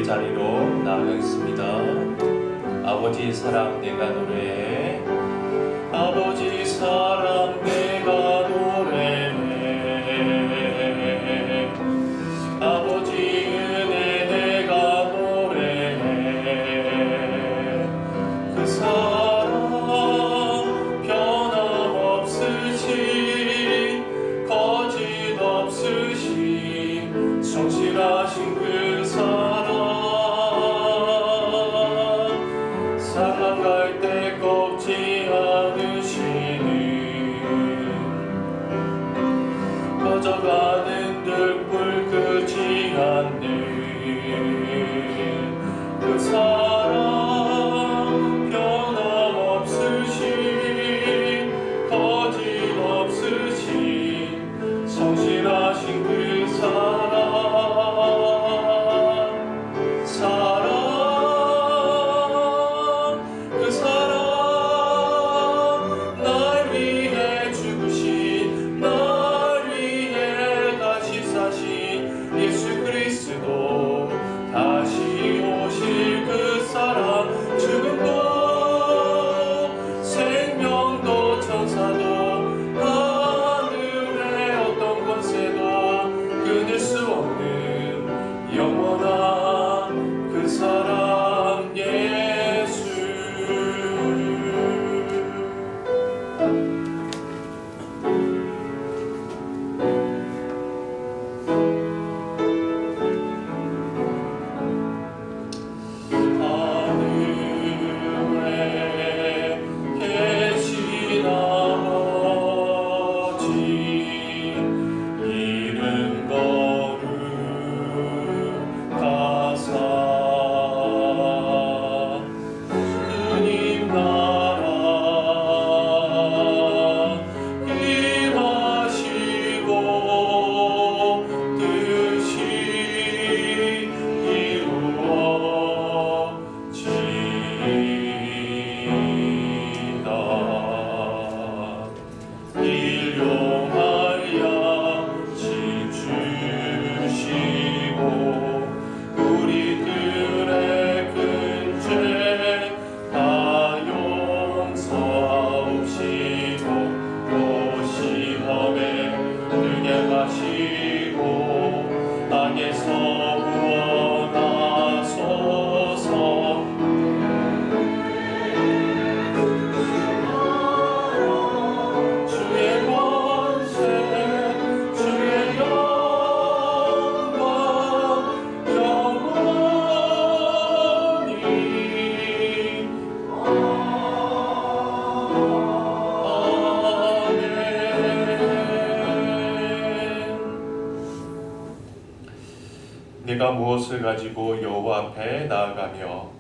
자리로 나아가겠습니다. 아버지 사랑 내가 노래해. 아버지 사랑 내가 노래해. 아버지 은혜 내가 노래해. 그 사랑 변함없으신 거짓 없으신 성실하신 그 사랑 갈 때 꺾지 않으시는 꺼져가는 들불 끄지 않는 그 사랑 변함없으신 거짓 없으신 성실하신 그 사랑 그 사랑 날 위해 죽으신 날 위해 다시 사신 예수 그리스도 다시 오실 그 사랑 죽음도 생명도 천사도 하늘의 어떤 권세도 끊을 수 없는 영원한 그 사랑 예수. 하늘에 계신 아버지 이름 거룩하사 주님 나라 임하시고 뜻이 이루어지이다. 일용할 양식 주시고 우리들의 큰 죄 다 용서하옵시고 또 시험에 들게 하시고 악에서 구원하소서. 주의 권세 주의 영광 영원히 아멘. 내가 무엇을 가지고 여호와 앞에 나아가며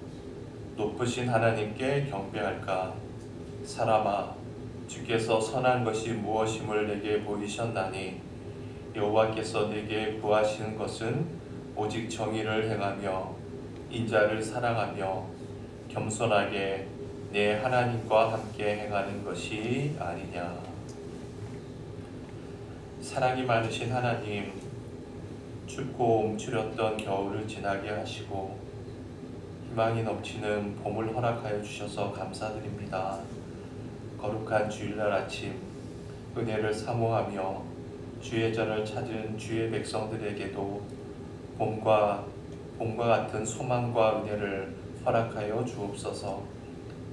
높으신 하나님께 경배할까? 사람아, 주께서 선한 것이 무엇임을 내게 보이셨나니 여호와께서 내게 구하시는 것은 오직 정의를 행하며 인자를 사랑하며 겸손하게 내 하나님과 함께 행하는 것이 아니냐. 사랑이 많으신 하나님, 춥고 움츠렸던 겨울을 지나게 하시고 희망이 넘치는 봄을 허락하여 주셔서 감사드립니다. 거룩한 주일날 아침 은혜를 사모하며 주의 전을 찾은 주의 백성들에게도 봄과 같은 소망과 은혜를 허락하여 주옵소서.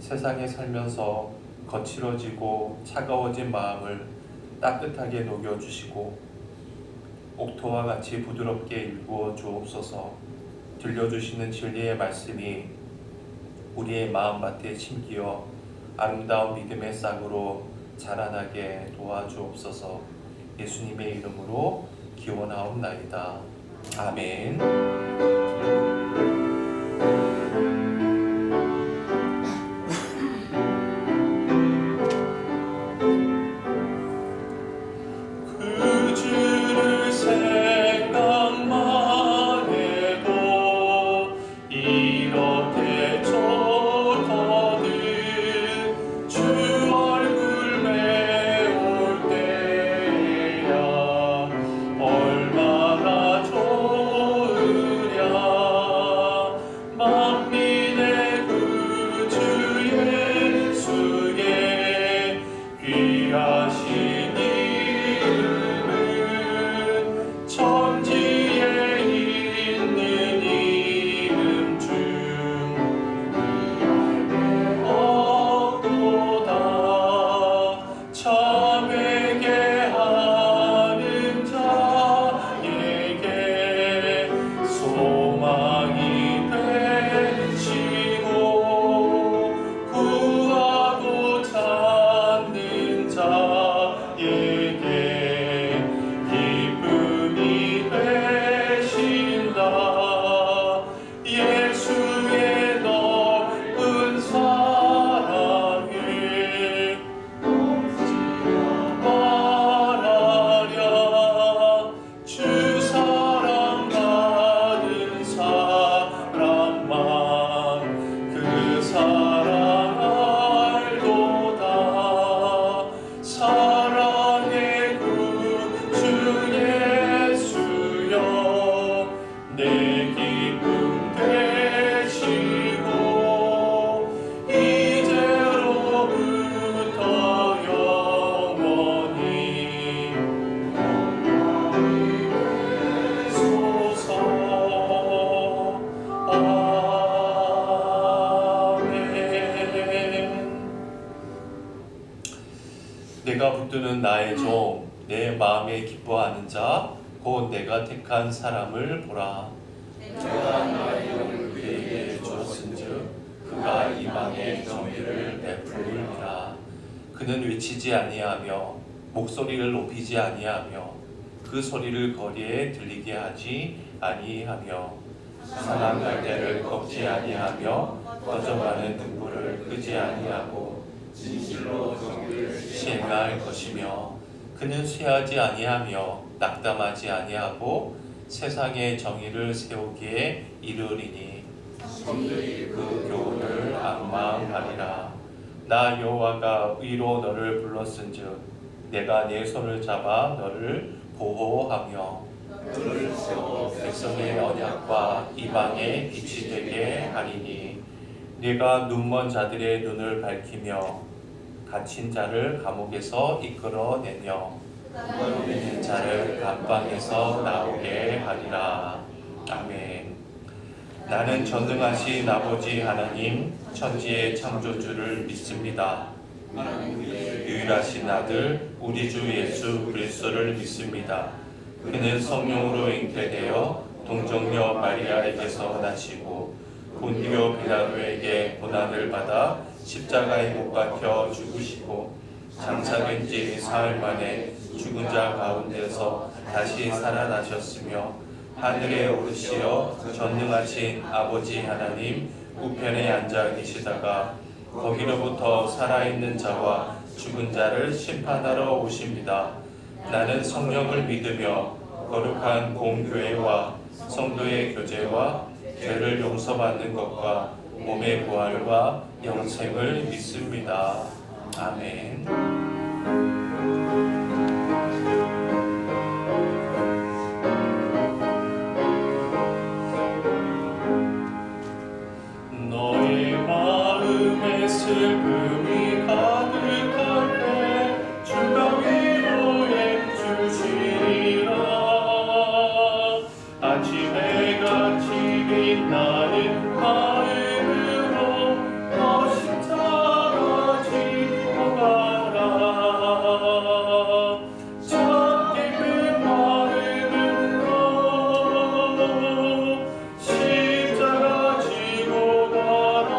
세상에 살면서 거칠어지고 차가워진 마음을 따뜻하게 녹여주시고 옥토와 같이 부드럽게 일구어 주옵소서. 들려주시는 진리의 말씀이 우리의 마음밭에 심기어 아름다운 믿음의 싹으로 자라나게 도와주옵소서. 예수님의 이름으로 기원하옵나이다. 아멘. 그 주를 생각만 해도 이렇게 좋거든. 주 얼굴 메올 때야 얼마나 좋은 내 기쁨 되시고 이제로부터 영원히 소서. 내가 붙드는 나의 종, 내 마음에 기뻐하는 자, 곧 내가 택한 사람을 보라. 내가 나의 영을 그에게 주었은즉 그가 이방의 정의를 베풀리라. 그는 외치지 아니하며 목소리를 높이지 아니하며 그 소리를 거리에 들리게 하지 아니하며 상한 갈대를 꺾지 아니하며 꺼져가는 등불을 끄지 아니하고 진실로 정의를 시행할 것이며 그는 쇠하지 아니하며 낙담하지 아니하고 세상의 정의를 세우기에 이르리니 성들이 그 교훈을 앙망하리라. 나 여호와가 의로 너를 불렀은즉 내가 네 손을 잡아 너를 보호하며 너를 세워 백성의 언약과 이방의 빛이 되게 하리니 네가 눈먼 자들의 눈을 밝히며 갇힌 자를 감옥에서 이끌어내며 있는 자를 감방에서 나오게 하리라. 아멘. 나는 전능하신 아버지 하나님 천지의 창조주를 믿습니다. 유일하신 아들 우리 주 예수 그리스도를 믿습니다. 그는 성령으로 잉태되어 동정녀 마리아에게서 나시고 본디오 빌라도에게 고난을 받아 십자가에 못 박혀 죽으시고 장사된 지 사흘 만에 죽은 자 가운데서 다시 살아나셨으며 하늘에 오르시어 전능하신 아버지 하나님 우편에 앉아 계시다가 거기로부터 살아있는 자와 죽은 자를 심판하러 오십니다. 나는 성령을 믿으며 거룩한 공교회와 성도의 교제와 죄를 용서받는 것과 몸의 부활과 영생을 믿습니다. 아멘. 너의 마음에 슬픔이 가득할 때 주가 위로해 주시리라. 아침에 같이 빛나는 마음으로 너 십자가 지고 가라. 참 깊은 마음으로 십자가 지고 가라.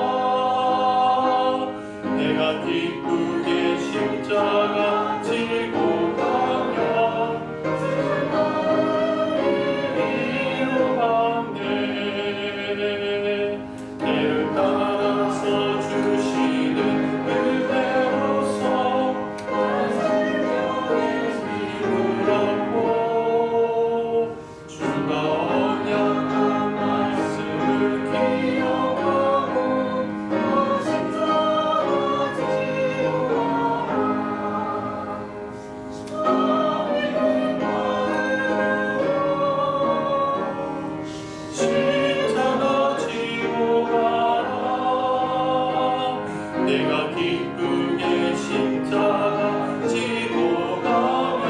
내가 기쁘게 십자가 지고 가면 이로 받네. 내를 따라서 주시는 은혜로서 힘을 얻고 주가 언약한 말씀을 기억하고 십자가 지고 가라. 내가 기쁘게 십자가 지고 가면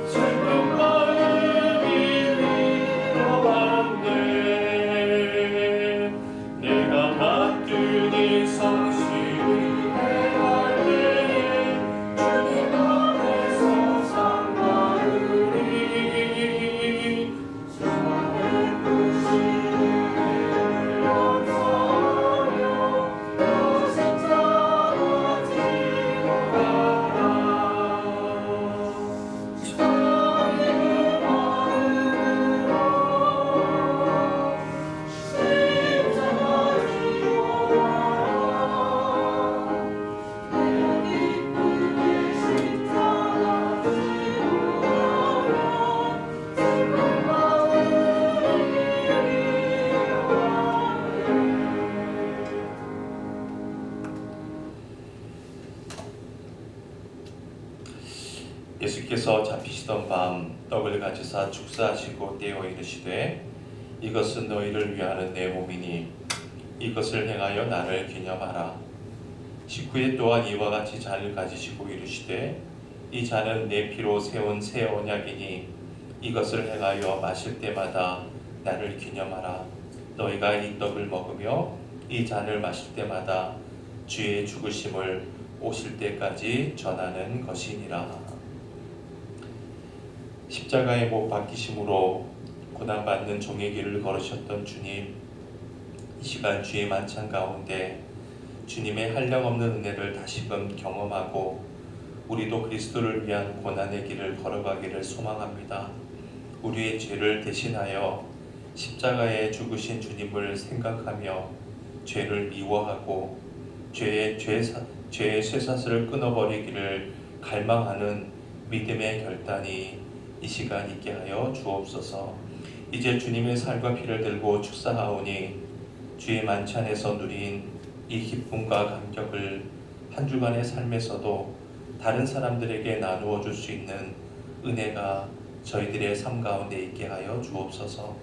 슬픈 마음이 위로받네. 내가 맞들이 성실히 행할 때에 주님 앞에서 상 받으리. 예수께서 잡히시던 밤 떡을 가지사 축사하시고 떼어 이르시되 이것은 너희를 위하는 내 몸이니 이것을 행하여 나를 기념하라. 19에 또한 이와 같이 잔을 가지시고 이르시되 이 잔은 내 피로 세운 새 언약이니 이것을 행하여 마실 때마다 나를 기념하라. 너희가 이 떡을 먹으며 이 잔을 마실 때마다 주의 죽으심을 오실 때까지 전하는 것이니라. 십자가에 못 박히심으로 고난받는 종의 길을 걸으셨던 주님, 이 시간 주의 만찬 가운데 주님의 한량없는 은혜를 다시금 경험하고 우리도 그리스도를 위한 고난의 길을 걸어가기를 소망합니다. 우리의 죄를 대신하여 십자가에 죽으신 주님을 생각하며 죄를 미워하고 죄의 쇠사슬을 끊어버리기를 갈망하는 믿음의 결단이 이 시간 있게 하여 주옵소서. 이제 주님의 살과 피를 들고 축사하오니 주의 만찬에서 누린 이 기쁨과 감격을 한 주간의 삶에서도 다른 사람들에게 나누어 줄 수 있는 은혜가 저희들의 삶 가운데 있게 하여 주옵소서.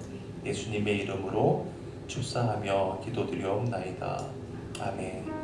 예수님의 이름으로 축사하며 기도드리옵나이다. 아멘.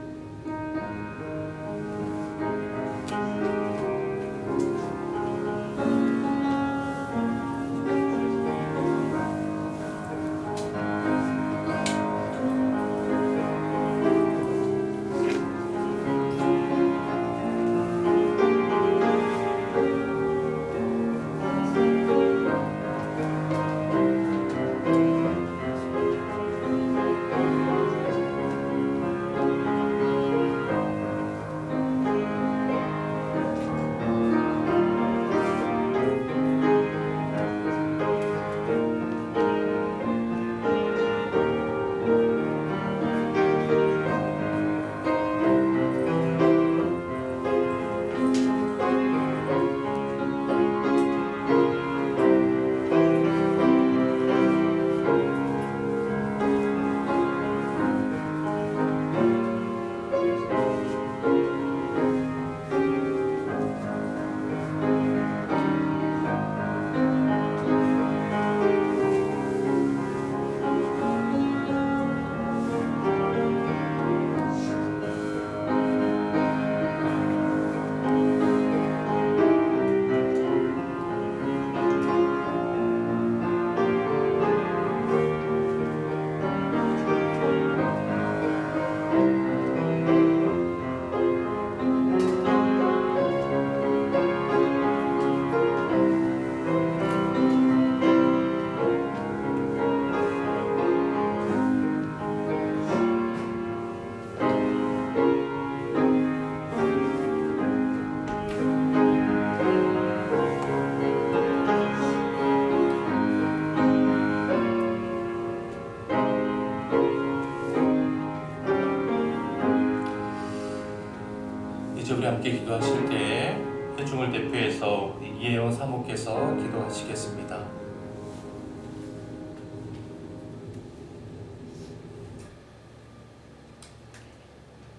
이제 우리 함께 기도하실 때에 회중을 대표해서 이혜영 사모께서 기도하시겠습니다.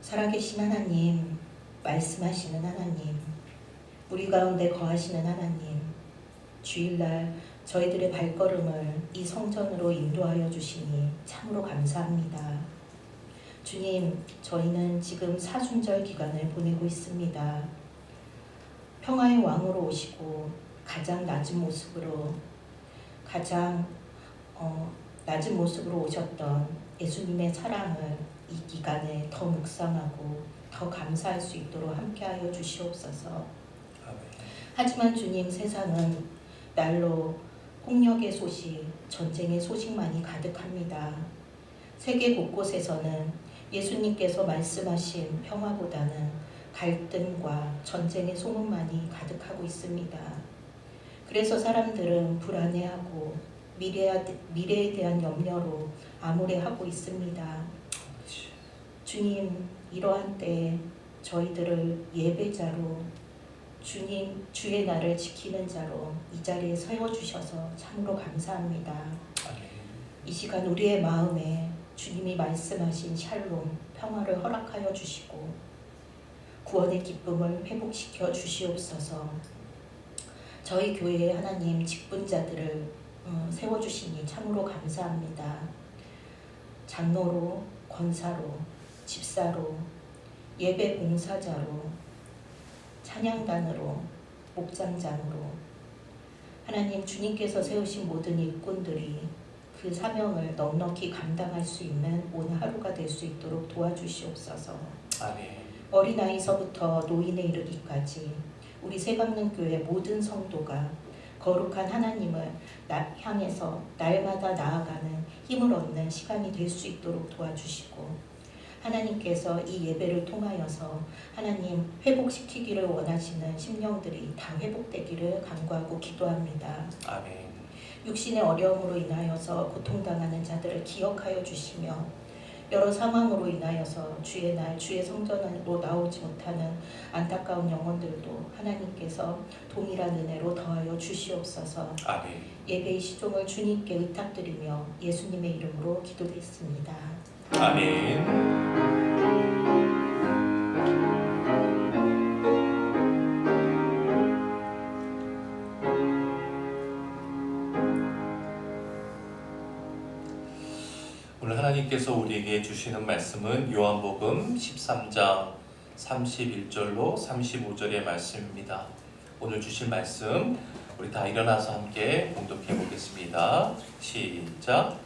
살아계신 하나님, 말씀하시는 하나님, 우리 가운데 거하시는 하나님, 주일날 저희들의 발걸음을 이 성전으로 인도하여 주시니 참으로 감사합니다. 주님, 저희는 지금 사순절 기간을 보내고 있습니다. 평화의 왕으로 오시고 가장 낮은 모습으로 오셨던 예수님의 사랑을 이 기간에 더 묵상하고 더 감사할 수 있도록 함께하여 주시옵소서. 아멘. 하지만 주님, 세상은 날로 폭력의 소식, 전쟁의 소식만이 가득합니다. 세계 곳곳에서는 예수님께서 말씀하신 평화보다는 갈등과 전쟁의 소문만이 가득하고 있습니다. 그래서 사람들은 불안해하고 미래에 대한 염려로 암울해하고 있습니다. 주님, 이러한 때에 저희들을 예배자로, 주님 주의 날을 지키는 자로 이 자리에 세워주셔서 참으로 감사합니다. 이 시간 우리의 마음에 주님이 말씀하신 샬롬, 평화를 허락하여 주시고 구원의 기쁨을 회복시켜 주시옵소서. 저희 교회의 하나님 직분자들을 세워주시니 참으로 감사합니다. 장로로, 권사로, 집사로, 예배 봉사자로, 찬양단으로, 목장장으로 하나님 주님께서 세우신 모든 일꾼들이 그 사명을 넉넉히 감당할 수 있는 오늘 하루가 될 수 있도록 도와주시옵소서. 아멘. 어린아이서부터 노인에 이르기까지 우리 새강릉교회 모든 성도가 거룩한 하나님을 향해서 날마다 나아가는 힘을 얻는 시간이 될 수 있도록 도와주시고 하나님께서 이 예배를 통하여서 하나님 회복시키기를 원하시는 심령들이 다 회복되기를 간구하고 기도합니다. 아멘. 육신의 어려움으로 인하여서 고통당하는 자들을 기억하여 주시며 여러 상황으로 인하여서 주의 날 주의 성전으로 나오지 못하는 안타까운 영혼들도 하나님께서 동일한 은혜로 더하여 주시옵소서. 아멘. 예배의 시종을 주님께 의탁드리며 예수님의 이름으로 기도드렸습니다. 아멘. 오늘 하나님께서 우리에게 주시는 말씀은 요한복음 13장 31절로 35절의 말씀입니다. 오늘 주실 말씀 우리 다 일어나서 함께 봉독해 보겠습니다. 시작.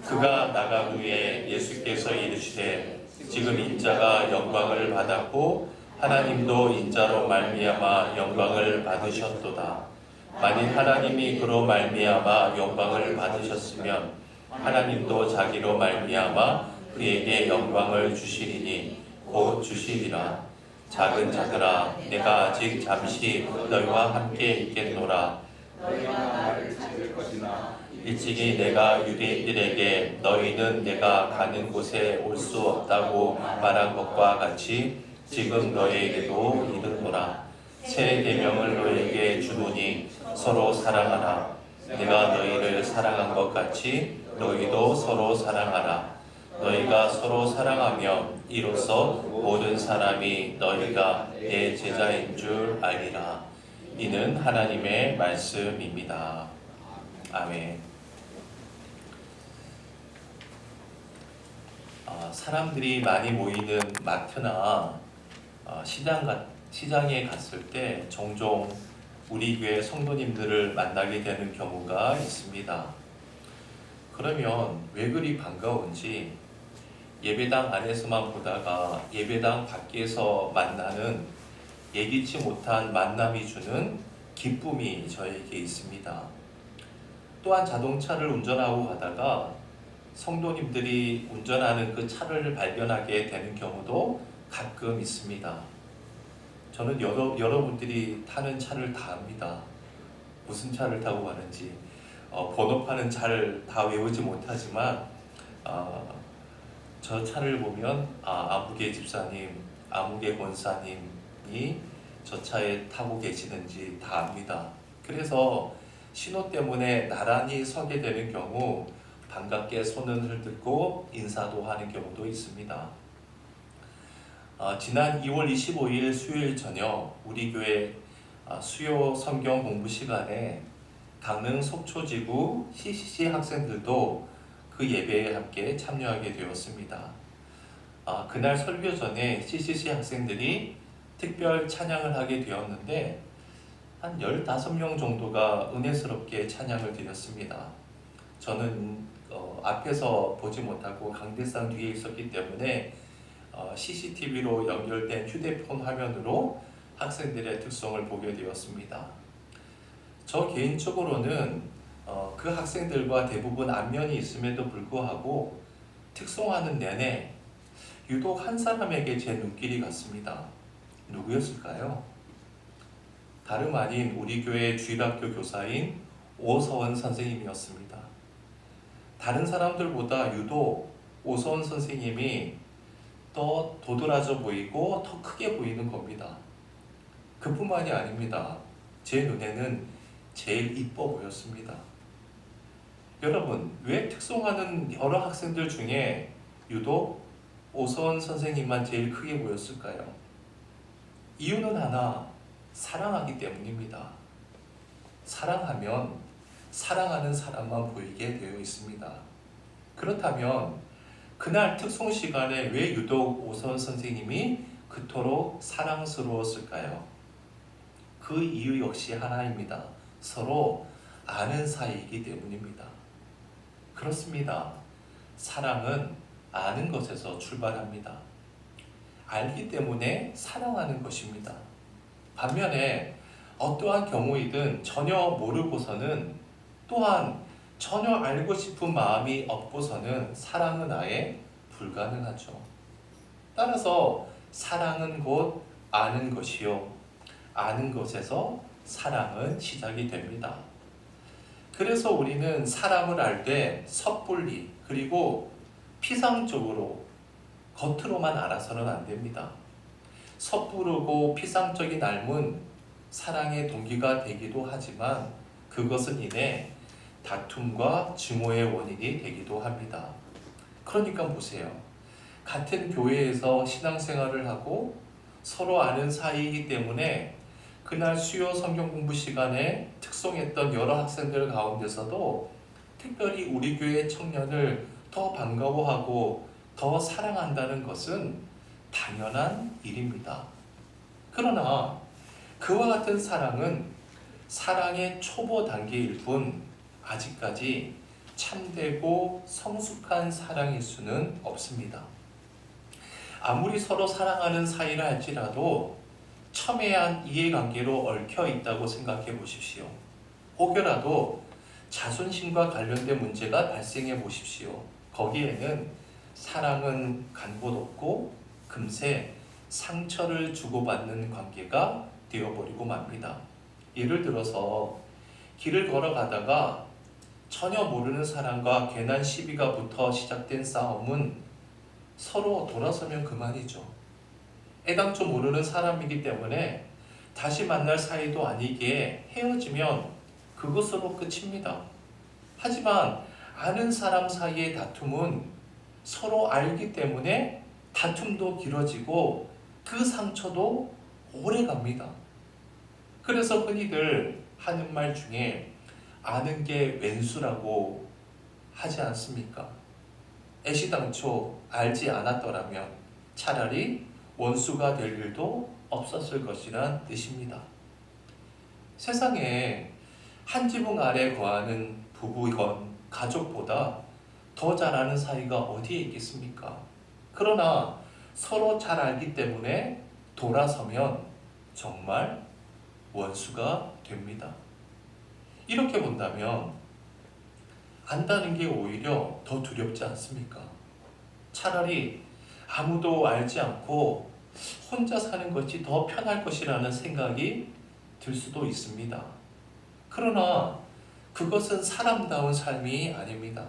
그가 나간 후에 예수께서 이르시되 지금 인자가 영광을 받았고 하나님도 인자로 말미암아 영광을 받으셨도다. 만일 하나님이 그로 말미암아 영광을 받으셨으면 하나님도 자기로 말미암아 그에게 영광을 주시리니 곧 주시리라. 작은 자들아 내가 아직 잠시 너희와 함께 있겠노라. 너희가 나를 찾을 것이나 일찍이 내가 유대인들에게 너희는 내가 가는 곳에 올 수 없다고 말한 것과 같이 지금 너희에게도 이르노라. 새 계명을 너희에게 주노니 서로 사랑하라. 내가 너희를 사랑한 것 같이 너희도 서로 사랑하라. 너희가 서로 사랑하면 이로써 모든 사람이 너희가 내 제자인 줄 알리라. 이는 하나님의 말씀입니다. 아멘. 사람들이 많이 모이는 마트나 시장에 갔을 때 종종 우리 교회 성도님들을 만나게 되는 경우가 있습니다. 그러면 왜 그리 반가운지 예배당 안에서만 보다가 예배당 밖에서 만나는 예기치 못한 만남이 주는 기쁨이 저에게 있습니다. 또한 자동차를 운전하고 가다가 성도님들이 운전하는 그 차를 발견하게 되는 경우도 가끔 있습니다. 저는 여러분들이 타는 차를 다 압니다. 무슨 차를 타고 가는지 번호판은 잘 다 외우지 못하지만 저 차를 보면 아무개 집사님, 아무개 권사님이 저 차에 타고 계시는지 다 압니다. 그래서 신호 때문에 나란히 서게 되는 경우 반갑게 손을 흔들고 인사도 하는 경우도 있습니다. 지난 2월 25일 수요일 저녁 우리 교회 수요 성경 공부 시간에 강릉 속초지구 CCC 학생들도 그 예배에 함께 참여하게 되었습니다. 그날 설교 전에 CCC 학생들이 특별 찬양을 하게 되었는데 한 15명 정도가 은혜스럽게 찬양을 드렸습니다. 저는 앞에서 보지 못하고 강대상 뒤에 있었기 때문에 CCTV로 연결된 휴대폰 화면으로 학생들의 특성을 보게 되었습니다. 저 개인적으로는 그 학생들과 대부분 안면이 있음에도 불구하고 특송하는 내내 유독 한 사람에게 제 눈길이 갔습니다. 누구였을까요? 다름 아닌 우리 교회 주일학교 교사인 오서원 선생님이었습니다. 다른 사람들보다 유독 오서원 선생님이 더 도드라져 보이고 더 크게 보이는 겁니다. 그뿐만이 아닙니다. 제 눈에는 제일 이뻐 보였습니다. 여러분, 왜 특송하는 여러 학생들 중에 유독 오서원 선생님만 제일 크게 보였을까요? 이유는 하나, 사랑하기 때문입니다. 사랑하면 사랑하는 사람만 보이게 되어 있습니다. 그렇다면 그날 특송 시간에 왜 유독 오선 선생님이 그토록 사랑스러웠을까요? 그 이유 역시 하나입니다. 서로 아는 사이이기 때문입니다. 그렇습니다. 사랑은 아는 것에서 출발합니다. 알기 때문에 사랑하는 것입니다. 반면에 어떠한 경우이든 전혀 모르고서는 또한 전혀 알고 싶은 마음이 없고서는 사랑은 아예 불가능하죠. 따라서 사랑은 곧 아는 것이요. 아는 것에서 사랑은 시작이 됩니다. 그래서 우리는 사람을 알 때 섣불리 그리고 피상적으로 겉으로만 알아서는 안 됩니다. 섣부르고 피상적인 알문 사랑의 동기가 되기도 하지만 그것은 이내 다툼과 증오의 원인이 되기도 합니다. 그러니까 보세요. 같은 교회에서 신앙생활을 하고 서로 아는 사이이기 때문에 그날 수요 성경 공부 시간에 특송했던 여러 학생들 가운데서도 특별히 우리 교회 청년을 더 반가워하고 더 사랑한다는 것은 당연한 일입니다. 그러나 그와 같은 사랑은 사랑의 초보 단계일 뿐 아직까지 참되고 성숙한 사랑일 수는 없습니다. 아무리 서로 사랑하는 사이라 할지라도 첨예한 이해관계로 얽혀 있다고 생각해 보십시오. 혹여라도 자존심과 관련된 문제가 발생해 보십시오. 거기에는 사랑은 간 곳 없고 금세 상처를 주고받는 관계가 되어버리고 맙니다. 예를 들어서 길을 걸어가다가 전혀 모르는 사람과 괜한 시비가 붙어 시작된 싸움은 서로 돌아서면 그만이죠. 애당초 모르는 사람이기 때문에 다시 만날 사이도 아니기에 헤어지면 그것으로 끝입니다. 하지만 아는 사람 사이의 다툼은 서로 알기 때문에 다툼도 길어지고 그 상처도 오래 갑니다. 그래서 흔히들 하는 말 중에 아는 게 왼수라고 하지 않습니까? 애시당초 알지 않았더라면 차라리 원수가 될 일도 없었을 것이란 뜻입니다. 세상에 한 지붕 아래 거하는 부부건 가족보다 더 잘 아는 사이가 어디에 있겠습니까? 그러나 서로 잘 알기 때문에 돌아서면 정말 원수가 됩니다. 이렇게 본다면 안다는 게 오히려 더 두렵지 않습니까? 차라리 아무도 알지 않고 혼자 사는 것이 더 편할 것이라는 생각이 들 수도 있습니다. 그러나 그것은 사람다운 삶이 아닙니다.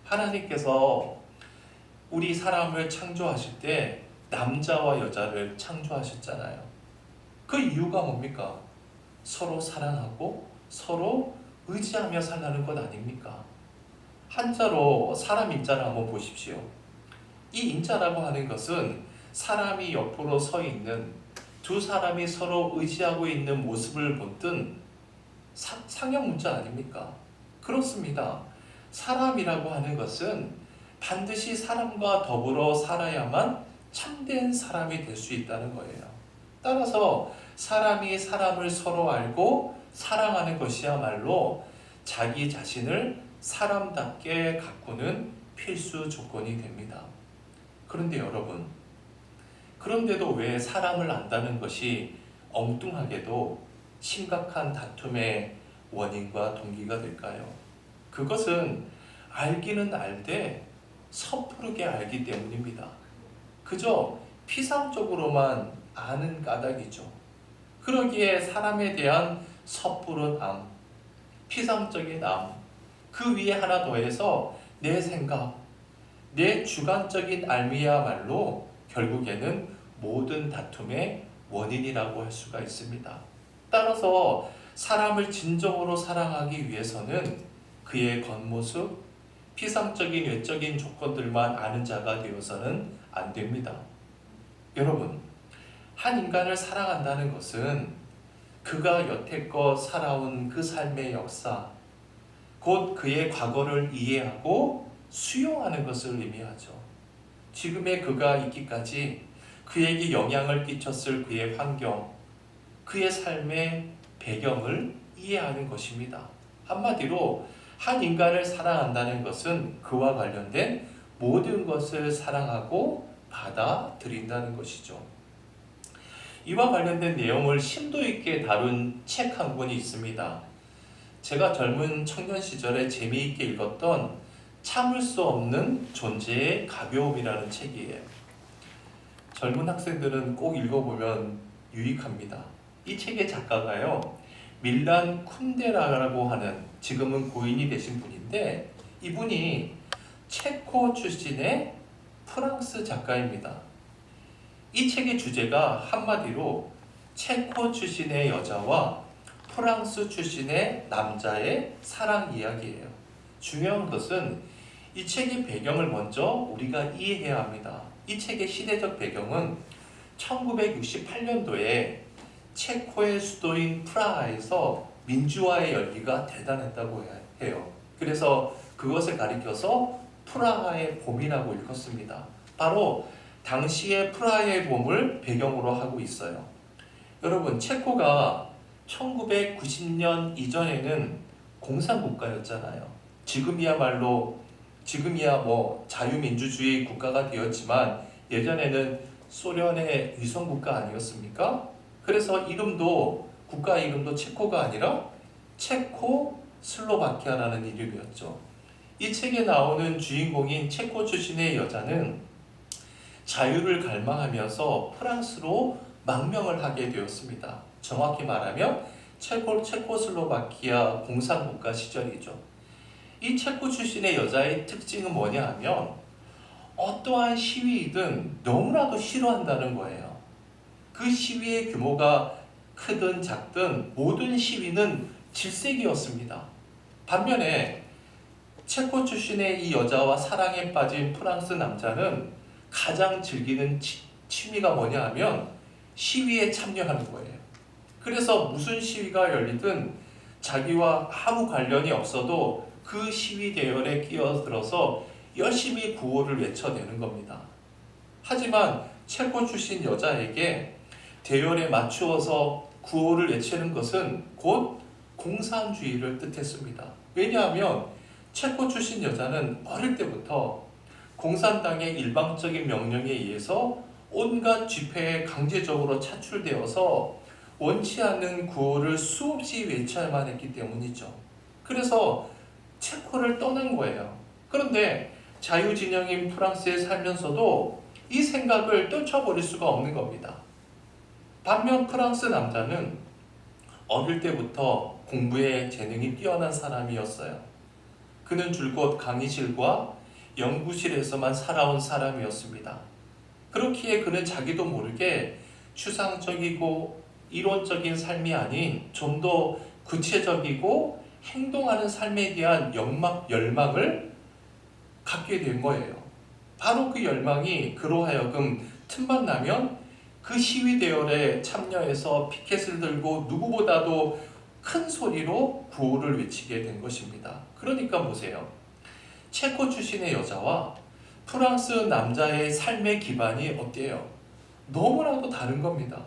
하나님께서 우리 사람을 창조하실 때 남자와 여자를 창조하셨잖아요. 그 이유가 뭡니까? 서로 사랑하고 서로 의지하며 살라는 것 아닙니까? 한자로 사람 인자를 한번 보십시오. 이 인자라고 하는 것은 사람이 옆으로 서 있는 두 사람이 서로 의지하고 있는 모습을 본뜬 상형 문자 아닙니까? 그렇습니다. 사람이라고 하는 것은 반드시 사람과 더불어 살아야만 참된 사람이 될 수 있다는 거예요. 따라서 사람이 사람을 서로 알고 사랑하는 것이야말로 자기 자신을 사람답게 가꾸는 필수 조건이 됩니다. 그런데 여러분, 그런데도 왜 사람을 안다는 것이 엉뚱하게도 심각한 다툼의 원인과 동기가 될까요? 그것은 알기는 알되 섣부르게 알기 때문입니다. 그저 피상적으로만 아는 까닭이죠. 그러기에 사람에 대한 섣부른 암, 피상적인 암, 그 위에 하나 더해서 내 생각, 내 주관적인 알미야말로 결국에는 모든 다툼의 원인이라고 할 수가 있습니다. 따라서 사람을 진정으로 사랑하기 위해서는 그의 겉모습, 피상적인 외적인 조건들만 아는 자가 되어서는 안 됩니다. 여러분, 한 인간을 사랑한다는 것은 그가 여태껏 살아온 그 삶의 역사, 곧 그의 과거를 이해하고 수용하는 것을 의미하죠. 지금의 그가 있기까지 그에게 영향을 끼쳤을 그의 환경, 그의 삶의 배경을 이해하는 것입니다. 한마디로 한 인간을 사랑한다는 것은 그와 관련된 모든 것을 사랑하고 받아들인다는 것이죠. 이와 관련된 내용을 심도 있게 다룬 책 한 권이 있습니다. 제가 젊은 청년 시절에 재미있게 읽었던 참을 수 없는 존재의 가벼움이라는 책이에요. 젊은 학생들은 꼭 읽어보면 유익합니다. 이 책의 작가가요, 밀란 쿤데라라고 하는 지금은 고인이 되신 분인데, 이분이 체코 출신의 프랑스 작가입니다. 이 책의 주제가 한마디로 체코 출신의 여자와 프랑스 출신의 남자의 사랑 이야기예요. 중요한 것은 이 책의 배경을 먼저 우리가 이해해야 합니다. 이 책의 시대적 배경은 1968년도에 체코의 수도인 프라하에서 민주화의 열기가 대단했다고 해요. 그래서 그것을 가리켜서 프라하의 봄이라고 일컫습니다. 바로 당시의 프라하의 봄을 배경으로 하고 있어요. 여러분, 체코가 1990년 이전에는 공산국가였잖아요. 지금이야 자유민주주의 국가가 되었지만 예전에는 소련의 위성국가 아니었습니까? 그래서 국가 이름도 체코가 아니라 체코슬로바키아라는 이름이었죠. 이 책에 나오는 주인공인 체코 출신의 여자는 자유를 갈망하면서 프랑스로 망명을 하게 되었습니다. 정확히 말하면 체코슬로바키아 공산국가 시절이죠. 이 체코 출신의 여자의 특징은 뭐냐 하면 어떠한 시위이든 너무나도 싫어한다는 거예요. 그 시위의 규모가 크든 작든 모든 시위는 질색이었습니다. 반면에 체코 출신의 이 여자와 사랑에 빠진 프랑스 남자는 가장 즐기는 취미가 뭐냐 하면 시위에 참여하는 거예요. 그래서 무슨 시위가 열리든 자기와 아무 관련이 없어도 그 시위 대열에 끼어들어서 열심히 구호를 외쳐내는 겁니다. 하지만 체코 출신 여자에게 대열에 맞추어서 구호를 외치는 것은 곧 공산주의를 뜻했습니다. 왜냐하면 체코 출신 여자는 어릴 때부터 공산당의 일방적인 명령에 의해서 온갖 집회에 강제적으로 차출되어서 원치 않는 구호를 수없이 외쳐야만 했기 때문이죠. 그래서 체코를 떠난 거예요. 그런데 자유진영인 프랑스에 살면서도 이 생각을 떨쳐버릴 수가 없는 겁니다. 반면 프랑스 남자는 어릴 때부터 공부에 재능이 뛰어난 사람이었어요. 그는 줄곧 강의실과 연구실에서만 살아온 사람이었습니다. 그렇기에 그는 자기도 모르게 추상적이고 이론적인 삶이 아닌 좀 더 구체적이고 행동하는 삶에 대한 열망을 갖게 된 거예요. 바로 그 열망이 그로 하여금 틈만 나면 그 시위 대열에 참여해서 피켓을 들고 누구보다도 큰 소리로 구호를 외치게 된 것입니다. 그러니까 보세요. 체코 출신의 여자와 프랑스 남자의 삶의 기반이 어때요? 너무나도 다른 겁니다.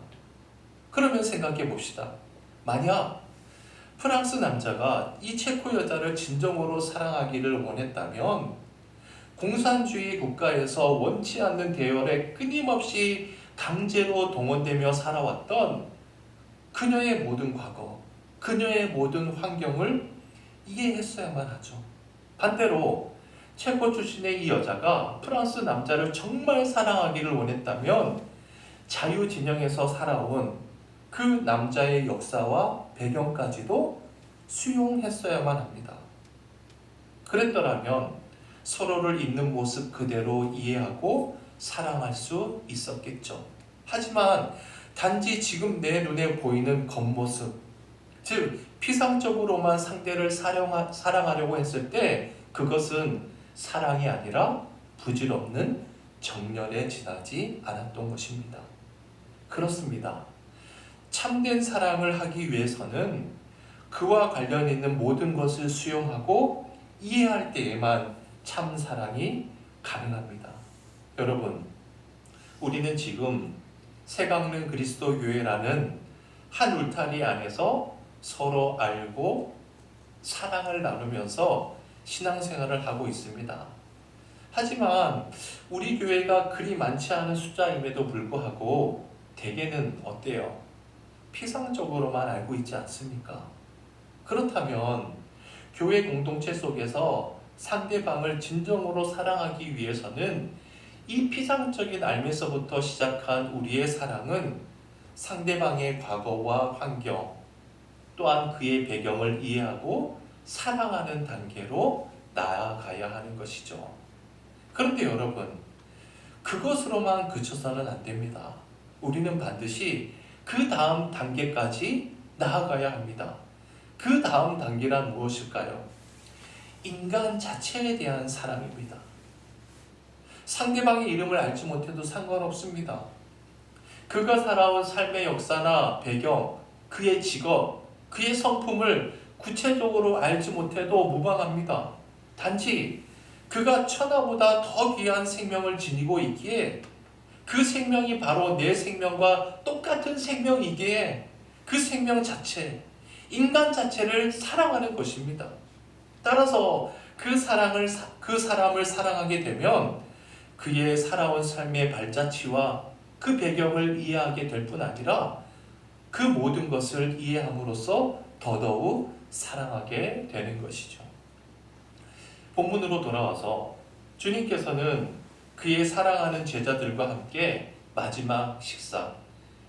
그러면 생각해 봅시다. 만약 프랑스 남자가 이 체코 여자를 진정으로 사랑하기를 원했다면 공산주의 국가에서 원치 않는 대열에 끊임없이 강제로 동원되며 살아왔던 그녀의 모든 과거, 그녀의 모든 환경을 이해했어야만 하죠. 반대로 체코 출신의 이 여자가 프랑스 남자를 정말 사랑하기를 원했다면 자유진영에서 살아온 그 남자의 역사와 배경까지도 수용했어야만 합니다. 그랬더라면 서로를 있는 모습 그대로 이해하고 사랑할 수 있었겠죠. 하지만 단지 지금 내 눈에 보이는 겉모습, 즉 피상적으로만 상대를 사랑하려고 했을 때 그것은 사랑이 아니라 부질없는 정열에 지나지 않았던 것입니다. 그렇습니다. 참된 사랑을 하기 위해서는 그와 관련 있는 모든 것을 수용하고 이해할 때에만 참 사랑이 가능합니다. 여러분, 우리는 지금 새강릉 그리스도 교회라는 한 울타리 안에서 서로 알고 사랑을 나누면서 신앙생활을 하고 있습니다. 하지만 우리 교회가 그리 많지 않은 숫자임에도 불구하고 대개는 어때요? 피상적으로만 알고 있지 않습니까? 그렇다면 교회 공동체 속에서 상대방을 진정으로 사랑하기 위해서는 이 피상적인 알면서부터 시작한 우리의 사랑은 상대방의 과거와 환경 또한 그의 배경을 이해하고 사랑하는 단계로 나아가야 하는 것이죠. 그런데 여러분, 그것으로만 그쳐서는 안 됩니다. 우리는 반드시 그 다음 단계까지 나아가야 합니다. 그 다음 단계란 무엇일까요? 인간 자체에 대한 사랑입니다. 상대방의 이름을 알지 못해도 상관없습니다. 그가 살아온 삶의 역사나 배경, 그의 직업, 그의 성품을 구체적으로 알지 못해도 무방합니다. 단지 그가 천하보다 더 귀한 생명을 지니고 있기에 그 생명이 바로 내 생명과 똑같은 생명이기에 그 생명 자체, 인간 자체를 사랑하는 것입니다. 따라서 그 사람을 사랑하게 되면 그의 살아온 삶의 발자취와 그 배경을 이해하게 될 뿐 아니라 그 모든 것을 이해함으로써 더더욱 사랑하게 되는 것이죠. 본문으로 돌아와서 주님께서는 그의 사랑하는 제자들과 함께 마지막 식사,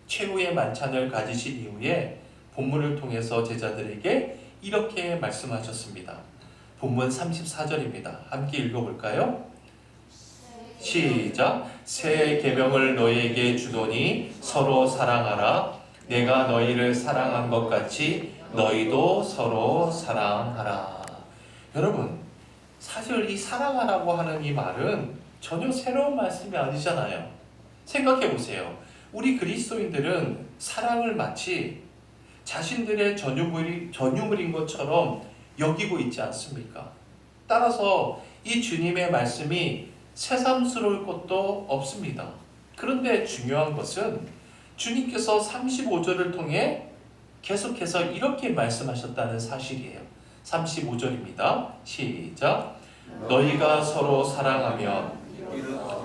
최후의 만찬을 가지신 이후에 본문을 통해서 제자들에게 이렇게 말씀하셨습니다. 본문 34절입니다. 함께 읽어볼까요? 시작. 새 계명을 너희에게 주노니 서로 사랑하라. 내가 너희를 사랑한 것 같이 너희도 서로 사랑하라. 여러분, 사실 이 사랑하라고 하는 이 말은 전혀 새로운 말씀이 아니잖아요. 생각해 보세요. 우리 그리스도인들은 사랑을 마치 자신들의 전유물인 것처럼 여기고 있지 않습니까? 따라서 이 주님의 말씀이 새삼스러울 것도 없습니다. 그런데 중요한 것은 주님께서 35절을 통해 계속해서 이렇게 말씀하셨다는 사실이에요. 35절입니다. 시작. 너희가 서로 사랑하면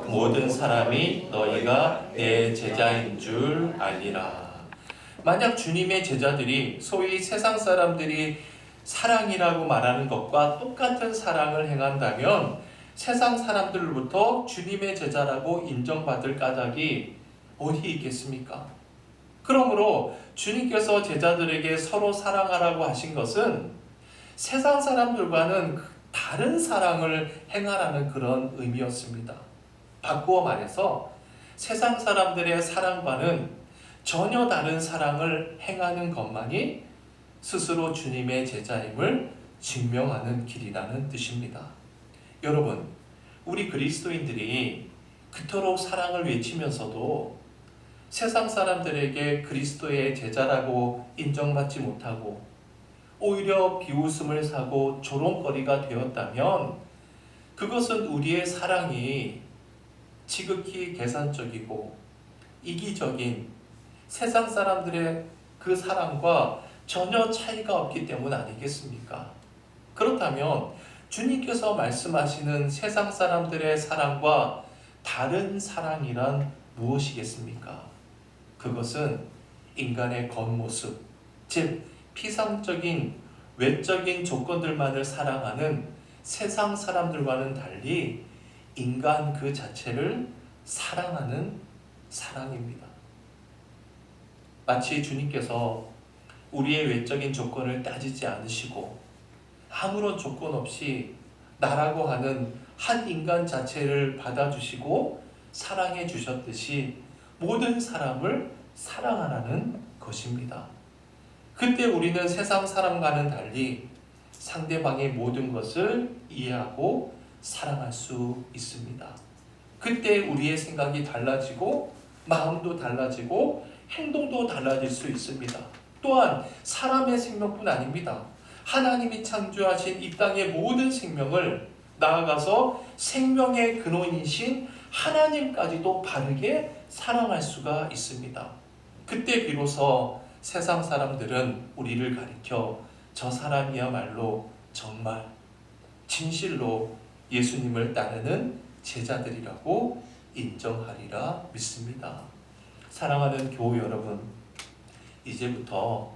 모든 사람이 너희가 내 제자인 줄 알리라. 만약 주님의 제자들이 소위 세상 사람들이 사랑이라고 말하는 것과 똑같은 사랑을 행한다면 세상 사람들로부터 주님의 제자라고 인정받을 까닭이 어디 있겠습니까? 그러므로 주님께서 제자들에게 서로 사랑하라고 하신 것은 세상 사람들과는 다른 사랑을 행하라는 그런 의미였습니다. 바꾸어 말해서 세상 사람들의 사랑과는 전혀 다른 사랑을 행하는 것만이 스스로 주님의 제자임을 증명하는 길이라는 뜻입니다. 여러분, 우리 그리스도인들이 그토록 사랑을 외치면서도 세상 사람들에게 그리스도의 제자라고 인정받지 못하고 오히려 비웃음을 사고 조롱거리가 되었다면 그것은 우리의 사랑이 지극히 계산적이고 이기적인 세상 사람들의 그 사랑과 전혀 차이가 없기 때문 아니겠습니까? 그렇다면 주님께서 말씀하시는 세상 사람들의 사랑과 다른 사랑이란 무엇이겠습니까? 그것은 인간의 겉모습, 즉 피상적인 외적인 조건들만을 사랑하는 세상 사람들과는 달리 인간 그 자체를 사랑하는 사랑입니다. 마치 주님께서 우리의 외적인 조건을 따지지 않으시고 아무런 조건 없이 나라고 하는 한 인간 자체를 받아주시고 사랑해 주셨듯이 모든 사람을 사랑하라는 것입니다. 그때 우리는 세상 사람과는 달리 상대방의 모든 것을 이해하고 사랑할 수 있습니다. 그때 우리의 생각이 달라지고 마음도 달라지고 행동도 달라질 수 있습니다. 또한 사람의 생명뿐 아닙니다. 하나님이 창조하신 이 땅의 모든 생명을 나아가서 생명의 근원이신 하나님까지도 바르게 사랑할 수가 있습니다. 그때 비로소 세상 사람들은 우리를 가리켜 저 사람이야말로 정말 진실로 예수님을 따르는 제자들이라고 인정하리라 믿습니다. 사랑하는 교우 여러분, 이제부터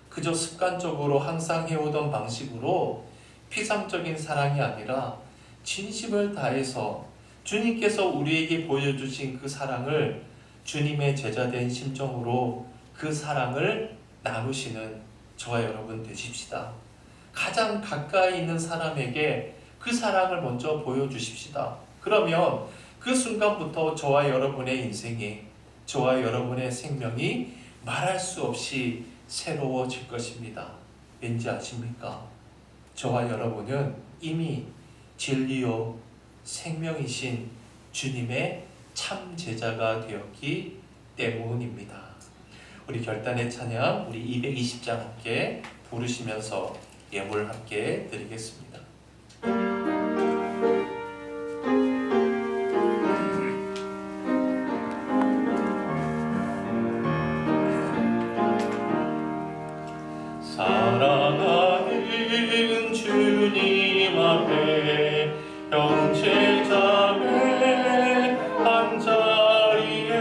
그저 습관적으로 항상 해오던 방식으로 피상적인 사랑이 아니라 진심을 다해서 주님께서 우리에게 보여주신 그 사랑을 주님의 제자된 심정으로 그 사랑을 나누시는 저와 여러분 되십시다. 가장 가까이 있는 사람에게 그 사랑을 먼저 보여주십시다. 그러면 그 순간부터 저와 여러분의 인생이, 저와 여러분의 생명이 말할 수 없이 새로워질 것입니다. 왠지 아십니까? 저와 여러분은 이미 진리요 생명이신 주님의 참 제자가 되었기 때문입니다. 우리 결단의 찬양, 우리 220장 함께 부르시면서 예물 함께 드리겠습니다. 사랑하는 주님 앞에 형제자매 한자리에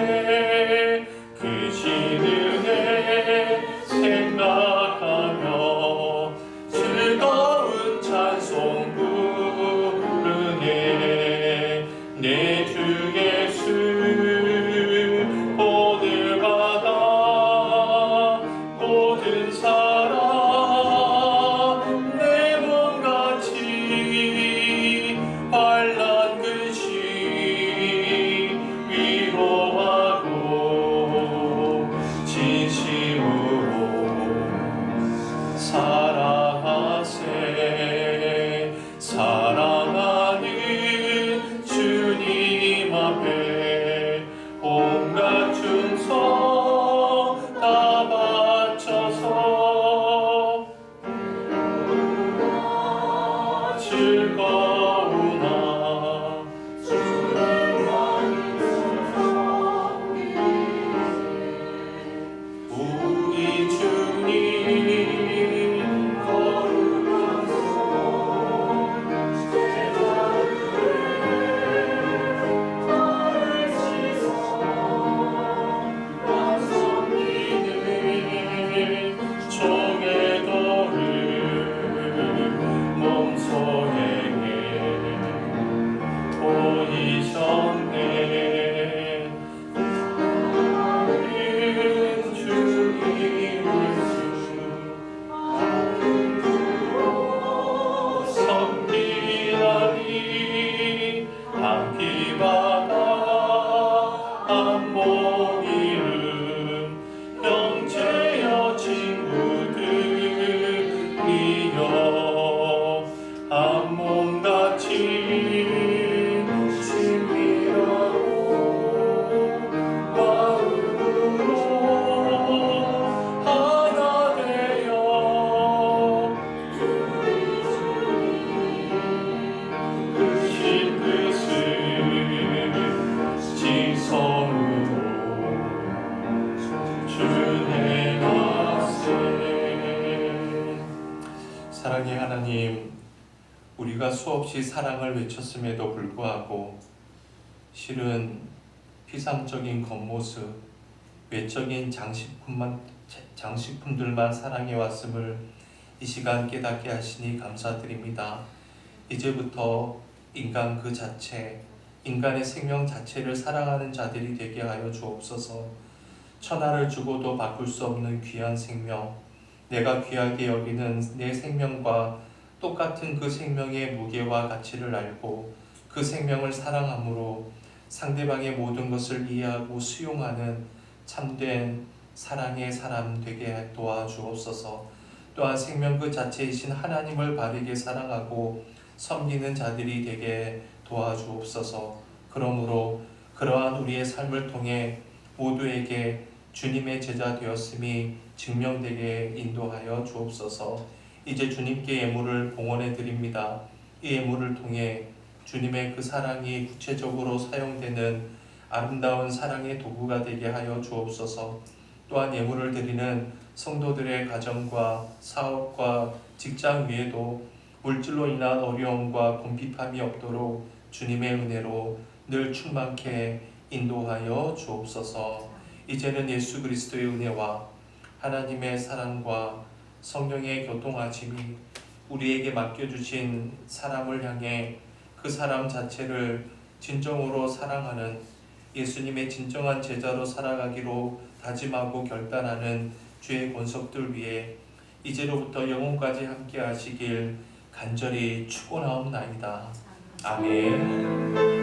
그 신은혜 생각하며 즐거운 찬송 부르네. 내 주 예수 오늘 받아 모든 사랑 내 몸같이 환난 근심 위로하고 진심으로 사랑하세. 사랑하는 주님 앞에 온갖 충성 다 바쳐서 즐거우나 우리 주님 종의 도를 몸소에게 보이셨네. 우린 주님 예수 섬기나니 한 피바다 한 몸 이룬 형제여 친구들이여 한 몸같이 친밀하고 마음으로 하나 되어 크신 뜻을 지성으로 준행하세. 사랑의 하나님, 우리가 수없이 사랑을 외쳤음에도 불구하고 실은 피상적인 겉모습, 외적인 장식품들만 사랑해 왔음을 이 시간 깨닫게 하시니 감사드립니다. 이제부터 인간 그 자체, 인간의 생명 자체를 사랑하는 자들이 되게 하여 주옵소서. 천하를 주고도 바꿀 수 없는 귀한 생명, 내가 귀하게 여기는 내 생명과 똑같은 그 생명의 무게와 가치를 알고 그 생명을 사랑함으로 상대방의 모든 것을 이해하고 수용하는 참된 사랑의 사람 되게 도와주옵소서. 또한 생명 그 자체이신 하나님을 바르게 사랑하고 섬기는 자들이 되게 도와주옵소서. 그러므로 그러한 우리의 삶을 통해 모두에게 주님의 제자 되었음이 증명되게 인도하여 주옵소서. 이제 주님께 예물을 봉헌해 드립니다. 이 예물을 통해 주님의 그 사랑이 구체적으로 사용되는 아름다운 사랑의 도구가 되게 하여 주옵소서. 또한 예물을 드리는 성도들의 가정과 사업과 직장 위에도 물질로 인한 어려움과 궁핍함이 없도록 주님의 은혜로 늘 충만케 인도하여 주옵소서. 이제는 예수 그리스도의 은혜와 하나님의 사랑과 성령의 교통하심이 우리에게 맡겨주신 사람을 향해 그 사람 자체를 진정으로 사랑하는 예수님의 진정한 제자로 살아가기로 다짐하고 결단하는 주의 권속들 위해 이제로부터 영혼까지 함께 하시길 간절히 축원하옵나이다. 아멘.